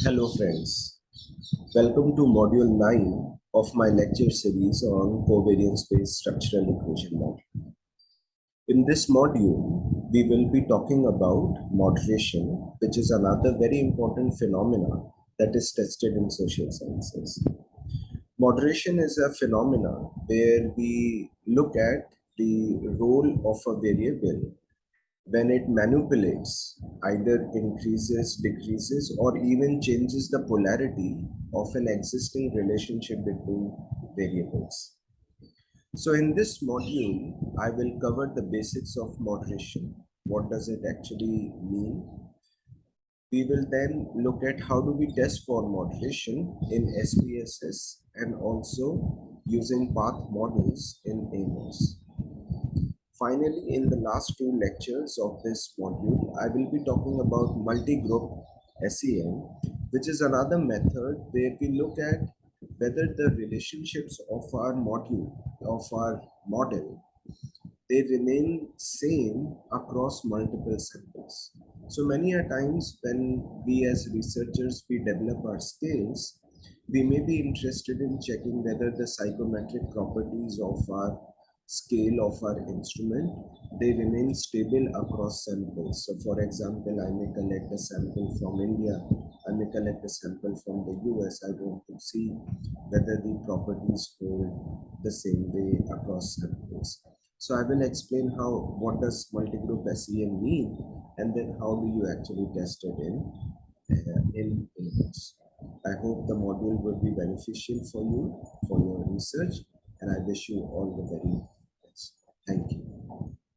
Hello friends, welcome to module 9 of my lecture series on covariance-based structural equation model. In this module, we will be talking about moderation, which is another very important phenomena that is tested in social sciences. Moderation is a phenomena where we look at the role of a variable when it manipulates, either increases, decreases, or even changes the polarity of an existing relationship between variables. So in this module, I will cover the basics of moderation. What does it actually mean? We will then look at how do we test for moderation in SPSS and also using path models in AMOS. Finally, in the last two lectures of this module, I will be talking about multigroup SEM, which is another method where we look at whether the relationships of our model, they remain same across multiple samples. So many a times when we as researchers, we develop our scales, we may be interested in checking whether the psychometric properties of our scale of our instrument, they remain stable across samples. So for example, I may collect a sample from India, I may collect a sample from the US. I want to see whether the properties hold the same way across samples. So I will explain what does multigroup SEM mean, and then how do you actually test it in AMOS. I hope the module will be beneficial for you, for your research, and I wish you all the very best. Thank you.